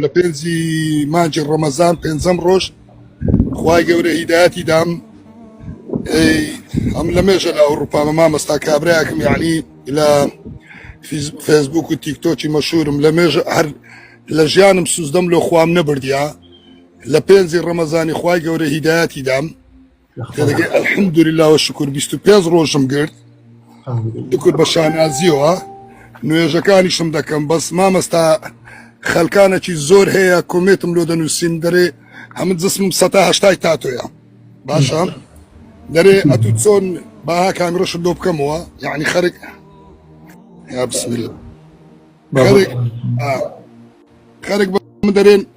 لە پێنجی مانجی ڕەمەزان پێنجەم ڕۆژ خوای گەورە هیدایەتی دام ئەم لە مێژە لە ئەوروپا مامۆستا کابرایەکم یعنی لە فێسبوک و تیکتۆکی مەشهورم لە مێژە هەر لە ژیانم سوزدەم لۆ خوام نەبردیا لە پێنجی ڕەمەزانی خوای گەورە هیدایەتی دام تێدەگەی ئەلحەمدولیلا و شکر 25 ڕۆژم گرت شکر بە شانازیەوە نوێژەکانیشم دەکەم بەس مامۆستا خەلکانێکی زۆر هەیە کۆمێتم لۆ دەنووسین دەرێ هەمن جسمم 180 تاتۆیە باشە دەرێ ئەتو چۆن باها کامیرۆشت لۆ بکەمەوە یعنی خەرک یا بسم الله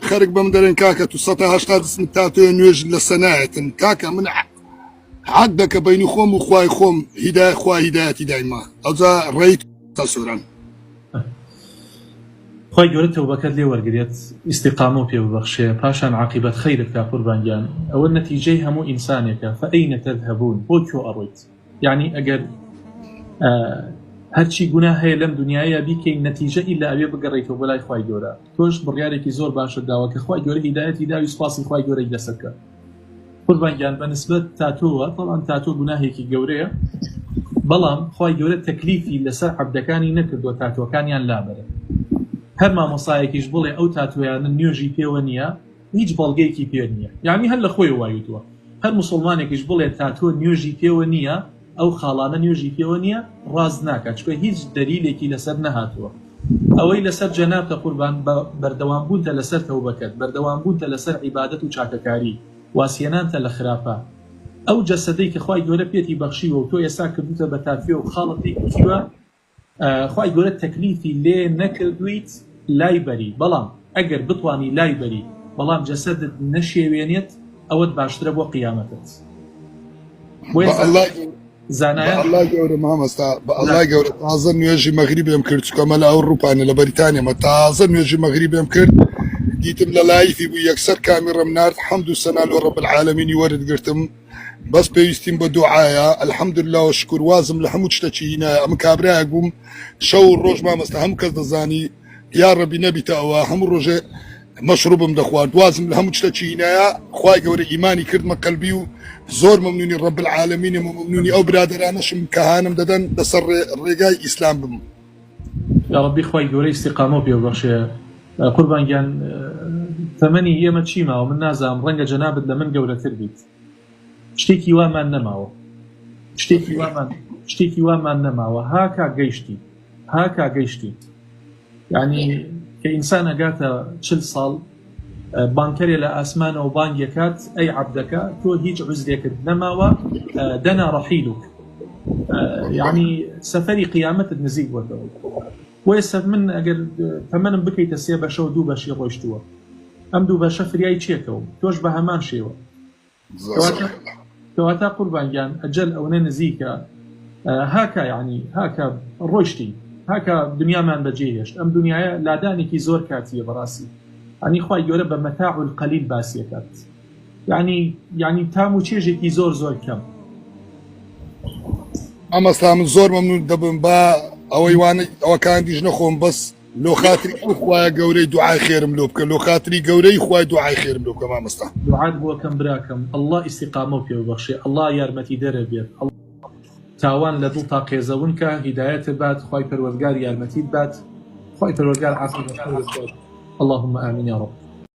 خەرک بەم دەرێن کاکە تو 180 جسم تاتۆیە نوێژ لە سەنایەتن کاکە من حەق دەکە بەینی خۆم و خوای خۆم خوای هیدایەتی دایما ئەوجا ڕێیت تەسووران خی گەورە تەوبەکەت لێ وەرگێت ئیستیقامە و پێ ببەخشێ پاشان عاقبەت خەیرت کا قوربانگیان ئەوە نەتیجەی هەموو ئینسانێکە فەئەینە تەذهەبوون بۆ کۆ ئەڕۆیت یعنی ئەگەر هەرچی گوناه هەیە لەم دنیاە بیکەین نەتیجە ئیلا ئەوێ بگەڕێیتەوە بەلای خی گەورە تۆش بڕیارێکی زۆر باشە داوە کە خی گەورە هیدایەتی داوی سوپاسی خی گەورەی لەسەرکە قوربانگیان بەنسبەت تاتۆوە تەڵان تاتۆ گوناهێکی گەورەیە بەڵام خی گەورە تەکلیفی لەسەر عەبدەکانی نەکردووە تاتۆکانیان لابەرە هەر مامۆسایەکیش بڵێ ئەو تاتویانە نوێژی پێوە نییە هیچ بەڵگەیەکی پێ نییە یعنی هەر لە خۆی وایوتووە هەر موسڵمانێکیش بڵێ تاتۆ نوێژی پێوە نییە ئەو خاڵانە نوێژی پێوە نییە ڕاست ناکات چکە هیچ دەلیلێکی لەسەر نەهاتووە ئەوەی لەسەر جەنابتە قوربان بەردەوامبوونتە لەسەر تەوبەکەت بەردەوامبوونتە لەسەر عیبادەت و چاکەکاری واسیێنانتە لە خراپە ئەو جەسەدەی کە خی گەورە پێتی بەخشیوە و تۆ ئێستا کردوتە بە تافیە و خاڵەتی کوچووە خی گەورە تەکلیفی لێ نەکردویت لای بەری بەڵام ئەگەر بتوانی لای بەری بەڵام جەسەدت نەشێوێنێت ئەوەت باشترە بۆ قیامەتت زانایان الله گەورە مامۆستا بە ئەڵڵای گەورە تازە نوێژی مەغریبێم کرد چکەمە لە ئەوروپانە لە بەریتانیەمە تازە نوێژی مەغریبێم کرد دیتم لە لایفی بوو یەکسەر کامیڕەم نارد حەمد و سەنا لۆ ڕەب العالەمینی وەردگرتم بەس پێویستیم بە دوعایە ئەلحەمدوللا و شکر وازم لە هەموو شتێکی هینایە ئەم کابرایەک بووم شەو ڕۆژ مامۆستا هەموو کەس دەزانی یا ڕەبی نەبیتە ئەوە هەموو ڕۆژێ مەشروبم دەخوارد وازم لە هەموو شتێکی هینایە خوای گەورە ئیمانی کردمە قەلبی و زۆر مەمنونی ڕەب العالەمینم و مەمنونی ئەو برادرانەشم کە هانم دەدەن لەسەر ڕێگای ئیسلام بم یا ڕەبی خوای گەورە ئیستیقامە پێ ببەخشێ قوربانگیان تەمەنی ئێمە چی ماوە من نازانم ڕەنگە جەنابت لە من گەورەتر بیت شتێکی وامان نەماوە شتێکی وامان نەماوە هاکا گەیشتی یعنی کە ئینسان ئەگاتە 40 ساڵ بانکەرێ لە ئاسمانەوە بانگێکات ئەی عەبدەکە تۆ هیچ عوزرێکت نەماوە دەنا ڕەحیلوک یعنی سەفەری قیامەتت نزیک بۆتەوە بۆیە من ئەگەر تەمەنم بکەیتە 3 بەشە و 2 بەشی ڕۆیشتووە ئەم 2 بەشە فریای چێکەوە تۆش بە هەمان شێوە کەواتە قوربانگیان ئەجەل ئەوەنە نزیکە هاکە یعنی هاکە ڕۆیشتی هاکە دنیامان بەجێهێشت ئەم دنیاە لادانێکی زۆر کاتیە بەڕاستی ئەنی خوای گەورە بە مەتاع القەلیل باسیەکات یعنی تام و چێژێکی زۆر کەم ئەمەستا من زۆر مەمنون دەبم بە ئەوەی وانە ئەوەکان دیژ نەخۆم بەس لۆ خاتری ئەو خوایە گەورەی دوعای خێرم لۆ بکە لۆ خاتری گەورەی خوای دوعای خێرم لۆ بکە مامۆستا دوعات بۆکەم براکەم ئەڵڵا ئیستیقامە پێ ببەخشێ ئەڵڵا یارمەتی دەرە بێت تاوان لە دڵ تا قێزەون کە هیدایەتت بات خوای پەروەردگار یارمەتیت بات خوای پەروەردگار عافیت اللهم آمین یا رب